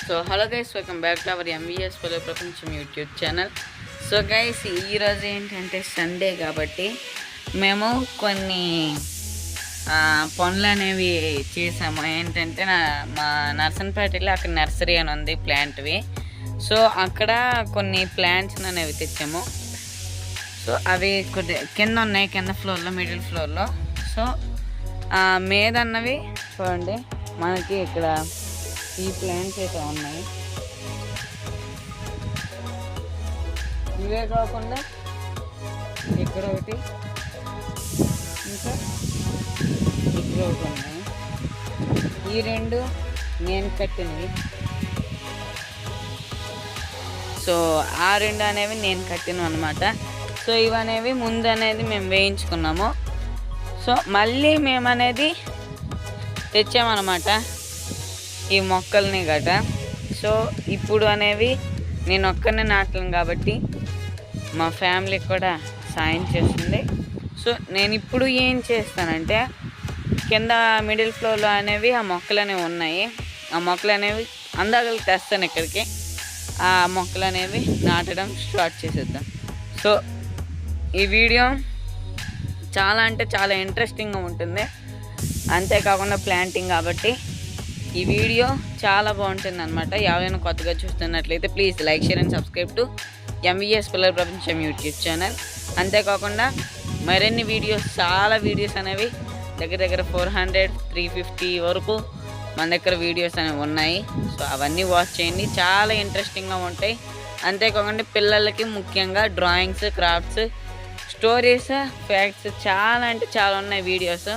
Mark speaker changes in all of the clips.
Speaker 1: So hello guys, welcome back to our MVS పల్లె ప్రపంచం YouTube channel. So guys, ఈరోజు ఏంటంటే సండే కాబట్టి మేము కొన్ని పనులు అనేవి చేసాము. ఏంటంటే మా నర్సన్పేటలో అక్కడ నర్సరీ అని ఉంది ప్లాంట్వి. సో అక్కడ కొన్ని ప్లాంట్స్ అనేవి తెచ్చాము. సో అవి కొద్ది కింద ఉన్నాయి, కింద ఫ్లోర్లో, మిడిల్ ఫ్లోర్లో. సో మీద అన్నవి చూడండి, మనకి ఇక్కడ ఈ ప్లాంట్స్ అయితే ఉన్నాయి. ఇవే కాకుండా ఇక్కడ ఒకటి, ఇంకా ఇక్కడ ఒకటి ఉన్నాయి. ఈ రెండు నేను కట్టినవి. సో ఆ రెండు అనేవి నేను కట్టినవి అనమాట. సో ఇవనేవి ముందు అనేది మేము వేయించుకున్నాము. సో మళ్ళీ మేము అనేది తెచ్చామన్నమాట ఈ మొక్కల్ని గట. సో ఇప్పుడు అనేవి నేను ఒక్కనే నాటలేను కాబట్టి మా ఫ్యామిలీకి కూడా సాయం చేస్తుంది. సో నేను ఇప్పుడు ఏం చేస్తానంటే, కింద మిడిల్ ఫ్లోర్లో అనేవి ఆ మొక్కలు అనేవి ఉన్నాయి. ఆ మొక్కలు అనేవి అందాకలు తెస్తాను ఇక్కడికి. ఆ మొక్కలు అనేవి నాటడం స్టార్ట్ చేసేద్దాం. సో ఈ వీడియో చాలా అంటే చాలా ఇంట్రెస్టింగ్గా ఉంటుంది. అంతేకాకుండా ప్లాంటింగ్ కాబట్టి ఈ వీడియో చాలా బాగుంటుంది అనమాట. ఎవరైనా కొత్తగా చూస్తున్నట్లయితే please like, share and subscribe to MVS పల్లె ప్రపంచం యూట్యూబ్ ఛానల్. అంతేకాకుండా మరిన్ని వీడియోస్, చాలా వీడియోస్ అనేవి దగ్గర 400, 350 వరకు మన దగ్గర వీడియోస్ అనేవి ఉన్నాయి. సో అవన్నీ వాచ్ చేయండి, చాలా ఇంట్రెస్టింగ్గా ఉంటాయి. అంతేకాకుండా పిల్లలకి ముఖ్యంగా డ్రాయింగ్స్, క్రాఫ్ట్స్, స్టోరీస్, ఫ్యాక్ట్స్ చాలా అంటే చాలా ఉన్నాయి. వీడియోస్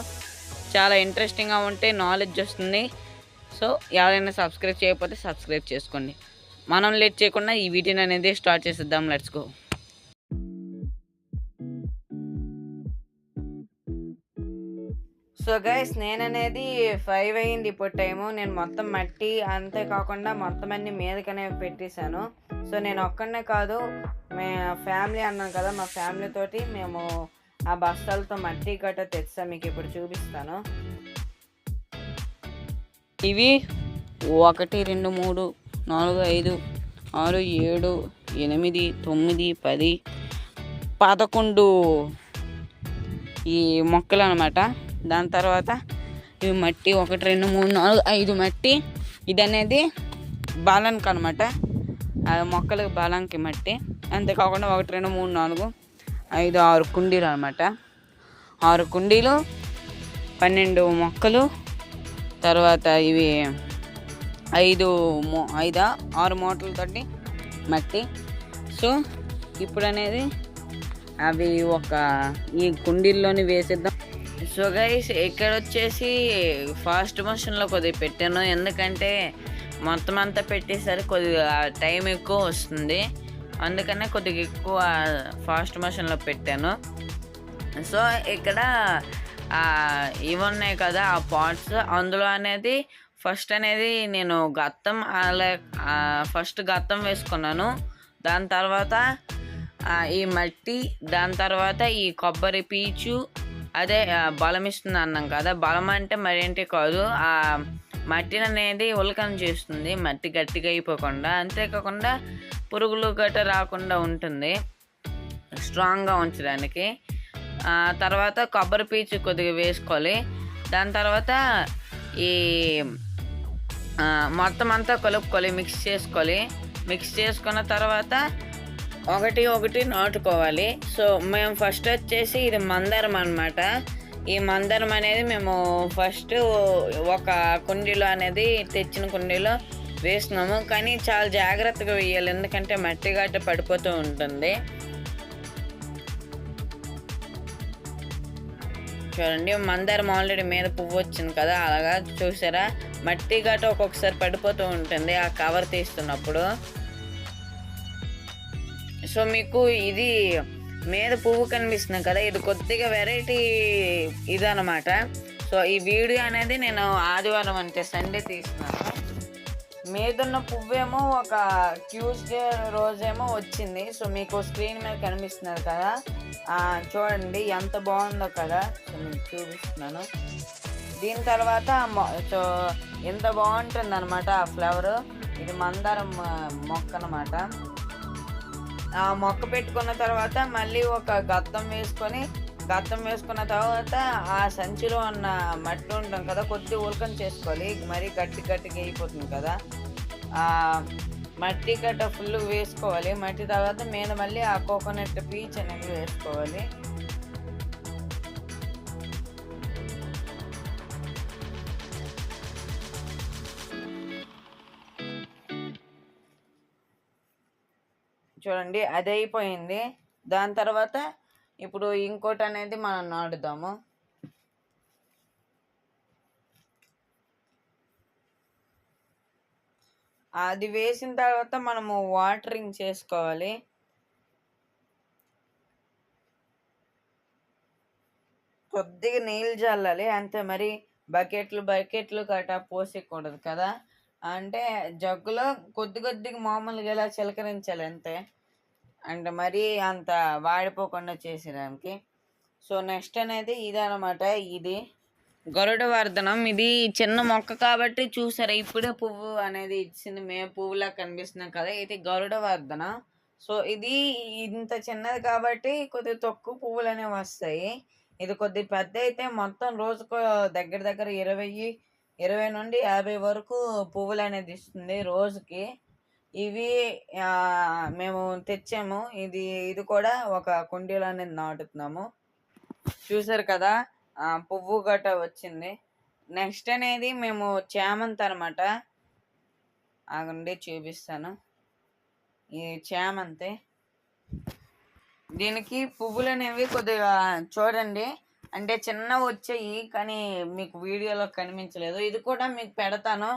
Speaker 1: చాలా ఇంట్రెస్టింగ్గా ఉంటాయి, నాలెడ్జ్ వస్తుంది. సో ఎవరైనా సబ్స్క్రైబ్ చేయకపోతే సబ్స్క్రైబ్ చేసుకోండి. మనం లేట్ చేయకుండా ఈ వీడియోని అనేది స్టార్ట్ చేసేద్దాం. Let's go. సో గైస్, నేననేది 5 అయింది ఇప్పుడు టైము. నేను మొత్తం మట్టి అంతేకాకుండా మొత్తం అన్ని మీదకనే పెట్టేశాను. సో నేను ఒక్కడనే కాదు, ఫ్యామిలీ అన్నాను కదా, మా ఫ్యామిలీ తోటి మేము ఆ బస్తాలతో మట్టి గట్ట తెచ్చా. మీకు ఇప్పుడు చూపిస్తాను. ఇవి 1, 2, 3, 4, 5, 6, 7, 8, 9, 10, 11 ఈ మొక్కలు అనమాట. దాని తర్వాత ఇవి మట్టి 1, 2, 3, 4, 5 మట్టి. ఇది అనేది బాలానికి అనమాట, మొక్కలకు బాలానికి మట్టి. అంతేకాకుండా 1, 2, 3, 4, 5, 6 కుండీలు అనమాట. 6 కుండీలు, 12 మొక్కలు. తర్వాత ఇవి 6 మూటలతోటి మట్టి. సో ఇప్పుడు అనేది అవి ఈ కుండీల్లోని వేసేద్దాం. సో గైస్, ఇక్కడ వచ్చేసి ఫాస్ట్ మోషన్లో కొద్దిగా పెట్టాను, ఎందుకంటే మొత్తం అంతా పెట్టేసరికి కొద్దిగా టైం ఎక్కువ వస్తుంది. అందుకనే కొద్దిగా ఎక్కువ ఫాస్ట్ మోషన్లో పెట్టాను. సో ఇక్కడ ఇవి ఉన్నాయి కదా ఆ పాట్స్, అందులో అనేది ఫస్ట్ అనేది నేను ఫస్ట్ గత్తం వేసుకున్నాను. దాని తర్వాత ఈ మట్టి, దాని తర్వాత ఈ కొబ్బరి పీచు, అదే బలం ఇస్తుంది అన్నాం కదా. బలం అంటే మరేంటి కాదు, ఆ మట్టిని అనేది ఉలకన చేస్తుంది, మట్టి గట్టిగా అయిపోకుండా. అంతేకాకుండా పురుగులు గట్ట రాకుండా ఉంటుంది, స్ట్రాంగ్గా ఉంచడానికి. తర్వాత కొబ్బరి పీచు కొద్దిగా వేసుకోవాలి. దాని తర్వాత ఈ మొత్తం అంతా కలుపుకోవాలి, మిక్స్ చేసుకోవాలి. మిక్స్ చేసుకున్న తర్వాత ఒకటి నాటుకోవాలి. సో మేము ఫస్ట్ వచ్చేసి ఇది మందారం అనమాట. ఈ మందారం అనేది మేము ఫస్ట్ ఒక కుండీలో అనేది తెచ్చిన కుండీలో వేస్తున్నాము. కానీ చాలా జాగ్రత్తగా వేయాలి, ఎందుకంటే మట్టి గట్ట పడిపోతూ ఉంటుంది. చూడండి, మందారం ఆల్రెడీ మీద పువ్వు వచ్చింది కదా, అలాగా చూసారా, మట్టి గట్ట ఒక్కొక్కసారి పడిపోతూ ఉంటుంది ఆ కవర్ తీస్తున్నప్పుడు. సో మీకు ఇది మీద పువ్వు కనిపిస్తుంది కదా, ఇది కొద్దిగా వెరైటీ ఇదనమాట. సో ఈ వీడియో అనేది నేను ఆదివారం అంటే సండే తీస్తున్నాను. మీదున్న పువ్వేమో ఒక ట్యూస్డే రోజేమో వచ్చింది. సో మీకు స్క్రీన్ మీద కనిపిస్తున్నారు కదా, చూడండి ఎంత బాగుందో కదా. సో మీకు చూపిస్తున్నాను. దీని తర్వాత సో ఎంత బాగుంటుంది అనమాట ఆ ఫ్లవర్. ఇది మందారం మొక్క అన్నమాట. ఆ మొక్క పెట్టుకున్న తర్వాత మళ్ళీ ఒక గత్తం వేసుకున్న తర్వాత ఆ సంచిలో ఉన్న మట్టి ఉంటాం కదా, కొద్దిగా ఉల్కం చేసుకోవాలి. మరీ గట్టిగా అయిపోతుంది కదా. ఆ మట్టి గట్ట ఫుల్ వేసుకోవాలి. మట్టి తర్వాత మీద మళ్ళీ ఆ కోకోనట్ పీచ్ అనేది వేసుకోవాలి. చూడండి అది అయిపోయింది. దాని తర్వాత ఇప్పుడు ఇంకోటి అనేది మనం నాటుదాము. అది వేసిన తర్వాత మనము వాటరింగ్ చేసుకోవాలి. కొద్దిగా నీళ్ళు చల్లాలి అంతే. మరి బకెట్లు గట్టా పోసేయకూడదు కదా. అంటే జగ్గులో కొద్దిగా మామూలుగా ఇలా చిలకరించాలి అంతే. అంటే మరీ అంత వాడిపోకుండా చేసేదానికి. సో నెక్స్ట్ అనేది ఇదనమాట. ఇది గరుడ వర్ధనం. ఇది చిన్న మొక్క కాబట్టి చూసారా ఇప్పుడే పువ్వు అనేది ఇచ్చింది. మేము పువ్వులా కనిపిస్తున్నాం కదా, ఇది గరుడ వర్ధన. సో ఇది ఇంత చిన్నది కాబట్టి కొద్దిగా తక్కువ పువ్వులు అనేవి వస్తాయి. ఇది కొద్దిగా పెద్ద అయితే మొత్తం రోజుకు దగ్గర 20 నుండి 50 వరకు పువ్వులు అనేది ఇస్తుంది రోజుకి. ఇవి మేము తెచ్చాము. ఇది కూడా ఒక కుండీలో అనేది నాటుతున్నాము. చూసారు కదా పువ్వు గట్ట వచ్చింది. నెక్స్ట్ అనేది మేము చామంతి అనమాట. ఆగండి చూపిస్తాను. ఈ చామంతి, దీనికి పువ్వులు అనేవి కొద్దిగా చూడండి అంటే చిన్నవి వచ్చాయి కానీ మీకు వీడియోలో కనిపించలేదు. ఇది కూడా మీకు పెడతాను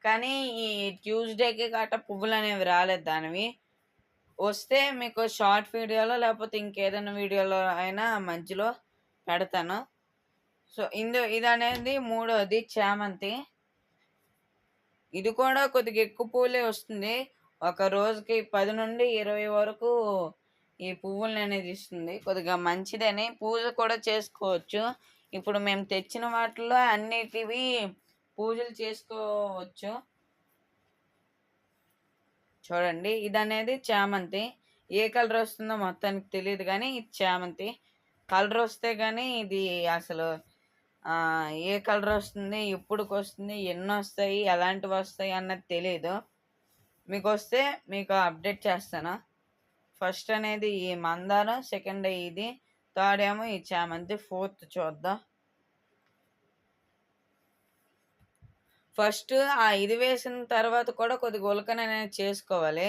Speaker 1: కానీ ఈ ట్యూస్డేకి గట్ట పువ్వులు అనేవి రాలేదు. దానివి వస్తే మీకు షార్ట్ వీడియోలో లేకపోతే ఇంకేదైనా వీడియోలో అయినా మధ్యలో పెడతాను. సో ఇది అనేది మూడోది చామంతి. ఇది కూడా కొద్దిగా ఎక్కువ పూలే వస్తుంది. ఒక రోజుకి 10 నుండి 20 వరకు ఈ పువ్వులను అనేది ఇస్తుంది. కొద్దిగా మంచిదని పూజ కూడా చేసుకోవచ్చు. ఇప్పుడు మేము తెచ్చిన వాటిల్లో అన్నిటివి పూజలు చేసుకోవచ్చు. చూడండి ఇది అనేది చామంతి. ఏ కలర్ వస్తుందో మొత్తానికి తెలియదు కానీ ఇది చామంతి. కలర్ వస్తే కానీ ఇది అసలు ఏ కలర్ వస్తుంది, ఎప్పుడుకి వస్తుంది, ఎన్ని వస్తాయి, ఎలాంటివి వస్తాయి అన్నది తెలియదు. మీకు వస్తే మీకు అప్డేట్ చేస్తాను. ఫస్ట్ అనేది ఈ మందారం, సెకండ్ ఇది, థర్డ్ ఏమో ఈ చామంతి, ఫోర్త్ చూద్దాం. ఫస్ట్ ఇది వేసిన తర్వాత కూడా కొద్దిగా ఉలకన అనేది చేసుకోవాలి.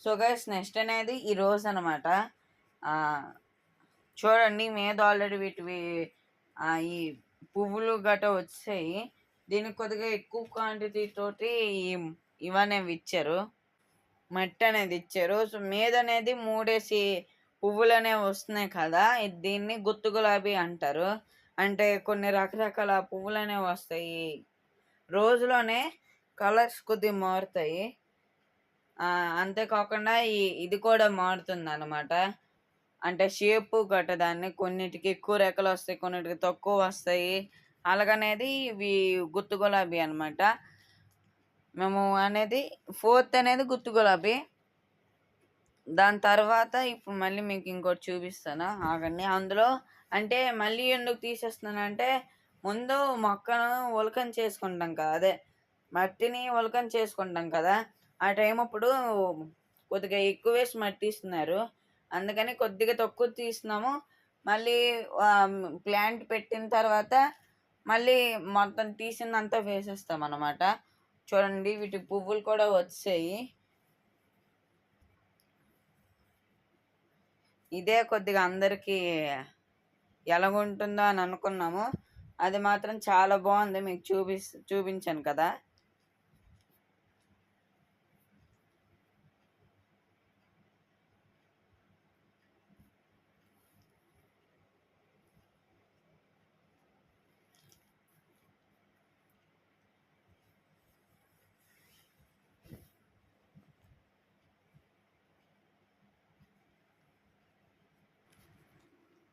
Speaker 1: సో గైస్ నెక్స్ట్ అనేది ఈ రోజ్ అనమాట. చూడండి మీద ఆల్రెడీ వీటివి ఈ పువ్వులు గట్ట వచ్చాయి. దీనికి కొద్దిగా ఎక్కువ క్వాంటిటీ తోటి ఇవనేవి ఇచ్చారు, మట్టి అనేది ఇచ్చారు. సో మీద అనేది 3 పువ్వులు అనేవి వస్తున్నాయి కదా, దీన్ని గుత్తు గులాబీ అంటారు. అంటే కొన్ని రకరకాల పువ్వులు అనేవి వస్తాయి. రోజులోనే కలర్స్ కొద్దిగా మారుతాయి. అంతేకాకుండా ఇది కూడా మారుతుంది అనమాట. అంటే షేపు గట్ట దాన్ని కొన్నిటికి ఎక్కువ రెక్కలు వస్తాయి, కొన్నిటికి తక్కువ వస్తాయి. అలాగనేది ఇవి గుత్తు గులాబీ అనమాట. మేము అనేది ఫోర్త్ అనేది గుత్తు గులాబీ. దాని తర్వాత ఇప్పుడు మళ్ళీ మీకు ఇంకోటి చూపిస్తాను ఆగండి. అందులో అంటే మళ్ళీ ఎందుకు తీసేస్తున్నానంటే ముందు మొక్కను ఉలకం చేసుకుంటాం కదా, అదే మట్టిని ఉలకం చేసుకుంటాం కదా, ఆ టైం అప్పుడు కొద్దిగా ఎక్కువ వేసి మట్టి ఇస్తున్నారు. అందుకని కొద్దిగా తక్కువ తీస్తున్నాము. మళ్ళీ ప్లాంట్ పెట్టిన తర్వాత మళ్ళీ మొత్తం తీసిందంతా వేసేస్తాం అన్నమాట. చూడండి వీటి పువ్వులు కూడా వచ్చాయి. ఇదే కొద్దిగా అందరికీ ఎలాగుంటుందో అని అనుకున్నాము. అది మాత్రం చాలా బాగుంది. మీకు చూపించాను కదా.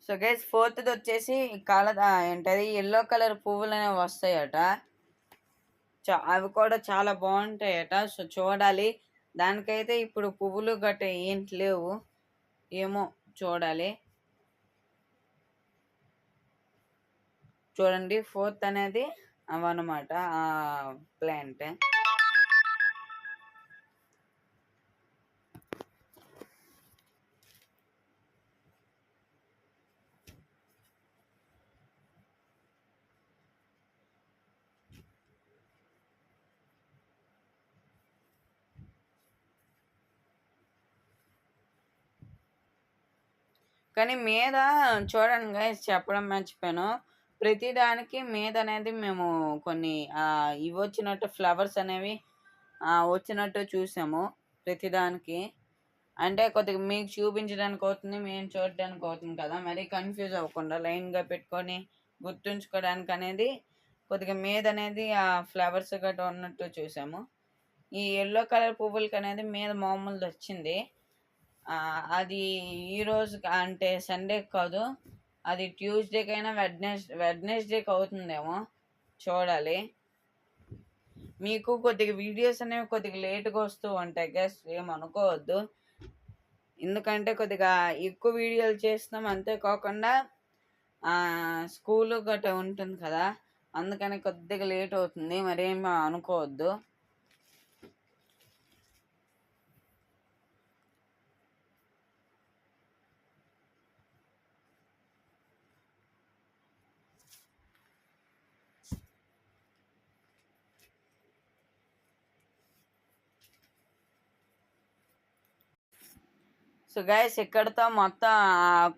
Speaker 1: సో గైస్ ఫోర్త్ది వచ్చేసి ఏంటది ఎల్లో కలర్ పువ్వులు అనేవి వస్తాయట. అవి కూడా చాలా బాగుంటాయట. సో చూడాలి. దానికైతే ఇప్పుడు పువ్వులు గట్ట ఏంటి లేవు, ఏమో చూడాలి. చూడండి ఫోర్త్ అనేది అవన్నమాట ఆ ప్లాంట్. కానీ మీద చూడండి గైస్, చెప్పడం మర్చిపోయాను. ప్రతిదానికి మీద అనేది మేము కొన్ని ఇవి వచ్చినట్టు ఫ్లవర్స్ అనేవి వచ్చినట్టు చూసాము ప్రతిదానికి. అంటే కొద్దిగా మీకు చూపించడానికి అవుతుంది, మేము చూడడానికి అవుతుంది కదా, మరీ కన్ఫ్యూజ్ అవ్వకుండా లైన్గా పెట్టుకొని గుర్తుంచుకోవడానికి అనేది కొద్దిగా మీద అనేది ఆ ఫ్లవర్స్ గట్రా ఉన్నట్టు చూసాము. ఈ ఎల్లో కలర్ పువ్వులకి అనేది మీద మామూలుది వచ్చింది. అది ఈరోజు అంటే సండే కాదు, అది ట్యూస్డేకైనా వెడ్నెస్డేకి అవుతుందేమో చూడాలి. మీకు కొద్దిగా వీడియోస్ అనేవి కొద్దిగా లేట్గా వస్తూ ఉంటాయి గైస్, ఏమనుకోవద్దు. ఎందుకంటే కొద్దిగా ఎక్కువ వీడియోలు చేస్తున్నాం, అంతేకాకుండా స్కూల్ గట్రా ఉంటుంది కదా, అందుకని కొద్దిగా లేట్ అవుతుంది, మరేం అనుకోవద్దు. సో గైస్ ఇక్కడతో మొత్తం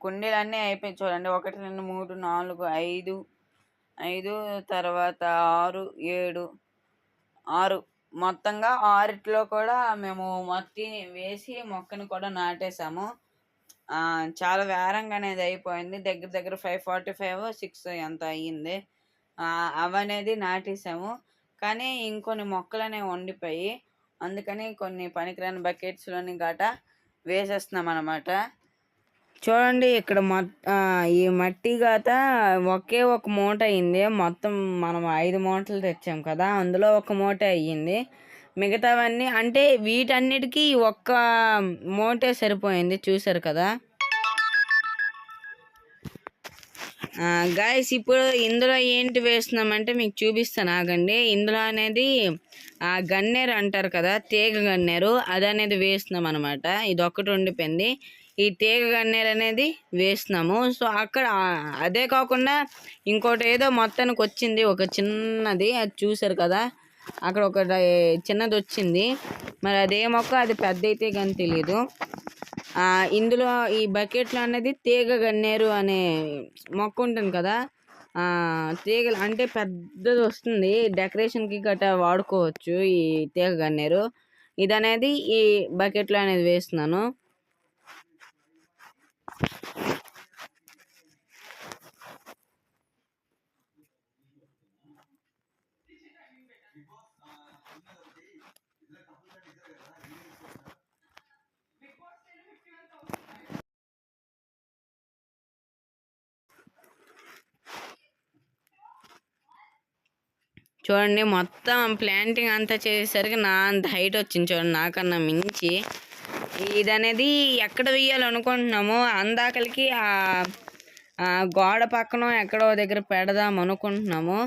Speaker 1: కుండీలన్నీ అయిపోయి చూడండి. 1 2 3 4 5 తర్వాత 6 7 6 మొత్తంగా 6లో కూడా మేము మట్టి వేసి మొక్కను కూడా నాటేసాము. చాలా వేరంగా అనేది అయిపోయింది. దగ్గర దగ్గర 5:45 6 ఎంత అయ్యింది. అవనేది నాటేసాము. కానీ ఇంకొన్ని మొక్కలు అనేవి వండిపోయి, అందుకని కొన్ని పనికిరాని బకెట్స్లోని గట వేసేస్తున్నాం అన్నమాట. చూడండి ఇక్కడ ఈ మట్టి గాత ఒకే ఒక మూట అయ్యింది. మొత్తం మనం 5 మూటలు తెచ్చాం కదా, అందులో ఒక మూట అయ్యింది. మిగతావన్నీ అంటే వీటన్నిటికీ ఒక్క మూటే సరిపోయింది, చూసారు కదా గాయస్. ఇప్పుడు ఇందులో ఏంటి వేస్తున్నామంటే మీకు చూపిస్తాను ఆగండి. ఇందులో అనేది గన్నేరు అంటారు కదా, తీగ గన్నేరు, అది అనేది వేస్తున్నాం అనమాట. ఇది ఒక్కటి ఉండిపోయింది, ఈ తీగ గన్నేరు అనేది వేస్తున్నాము. సో అక్కడ అదే కాకుండా ఇంకోటి ఏదో మొత్తానికి వచ్చింది ఒక చిన్నది, అది చూసారు కదా, అక్కడ ఒక చిన్నది వచ్చింది. మరి అదే మొక్క, అది పెద్ద అయితే కానీ తెలియదు. ఇందులో ఈ బకెట్లో అనేది తీగ గన్నేరు అనే మొక్క ఉంటుంది కదా, తీగలు అంటే పెద్దది వస్తుంది, డెకరేషన్కి గట్రా వాడుకోవచ్చు ఈ తీగ గన్నేరు. ఇది అనేది ఈ బకెట్లో అనేది వేస్తున్నాను. చూడండి మొత్తం ప్లాంటింగ్ అంతా చేసేసరికి నా అంత హైట్ వచ్చింది చూడండి, నాకన్నా మించి. ఇది అనేది ఎక్కడ వేయాలనుకుంటున్నామో అందాకలికి గోడ పక్కన ఎక్కడో దగ్గర పెడదాం అనుకుంటున్నాము.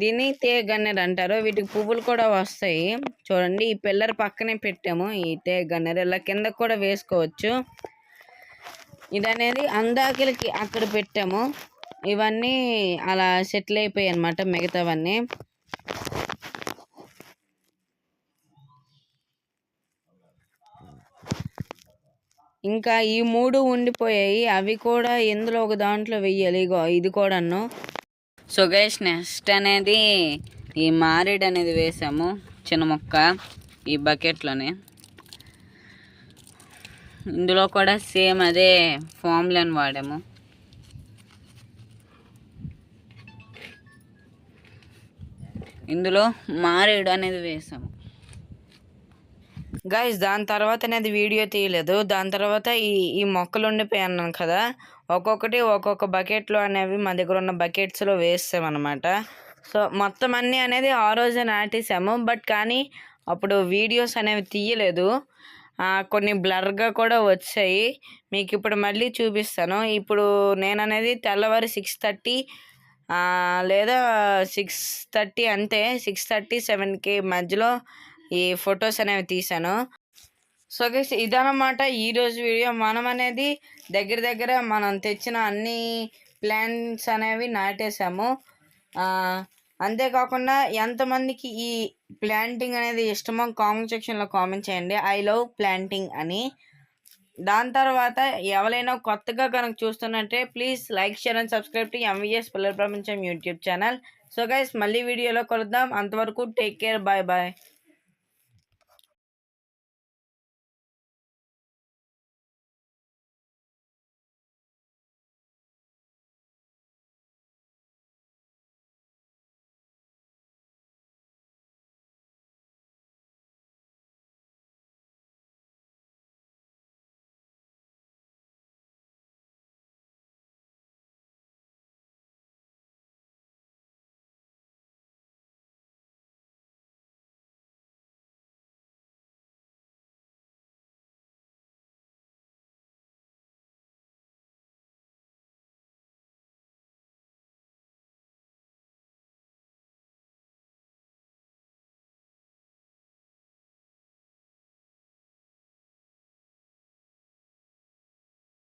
Speaker 1: దీన్ని తీగ గన్నేరు అంటారు. వీటికి పువ్వులు కూడా వస్తాయి. చూడండి ఈ పిల్లర్ పక్కనే పెట్టాము ఈ తీగ గన్నేరు, ఇలా కిందకు కూడా వేసుకోవచ్చు. ఇది అనేది అందాకలికి అక్కడ పెట్టాము. ఇవన్నీ అలా సెటిల్ అయిపోయాయి అన్నమాట మిగతావన్నీ. ఇంకా ఈ 3 ఉండిపోయాయి, అవి కూడా ఎందులో ఒక దాంట్లో వెయ్యాలి. ఇది కూడాను. సో గైస్ నెక్స్ట్ అనేది ఈ మారేడు అనేది వేసాము, చిన్న మొక్క ఈ బకెట్లోనే. ఇందులో కూడా సేమ్ అదే ఫార్ములాని వాడాము. ఇందులో మారేడు అనేది వేసాము గైస్. దాని తర్వాత అనేది వీడియో తీయలేదు. దాని తర్వాత ఈ మొక్కలు ఉండిపోయి అన్నాను కదా, ఒక్కొక్కటి ఒక్కొక్క బకెట్లో అనేవి మా దగ్గర ఉన్న బకెట్స్లో వేస్తామన్నమాట. సో మొత్తం అన్నీ అనేది ఆ రోజే నాటేసాము. బట్ కానీ అప్పుడు వీడియోస్ అనేవి తీయలేదు, కొన్ని బ్లర్గా కూడా వచ్చాయి. మీకు ఇప్పుడు మళ్ళీ చూపిస్తాను. ఇప్పుడు నేను అనేది తెల్లవారి 6:30 లేదా 6:30 అంతే, 6:30 7కి మధ్యలో ఈ ఫొటోస్ అనేవి తీసాను. సో గైస్ ఇదన్నమాట ఈరోజు వీడియో. మనం అనేది దగ్గర మనం తెచ్చిన అన్ని ప్లాంట్స్ అనేవి నాటేసాము. అంతేకాకుండా ఎంతమందికి ఈ ప్లాంటింగ్ అనేది ఇష్టమో కామెంట్ సెక్షన్లో కామెంట్ చేయండి, ఐ లవ్ ప్లాంటింగ్ అని. దాని తర్వాత ఎవరైనా కొత్తగా కనుక చూస్తున్నట్టే please like, share and subscribe to MVS పిల్లల ప్రపంచం యూట్యూబ్ ఛానల్. సో గైస్ మళ్ళీ వీడియోలో కలుద్దాం. అంతవరకు టేక్ కేర్, బాయ్ బాయ్.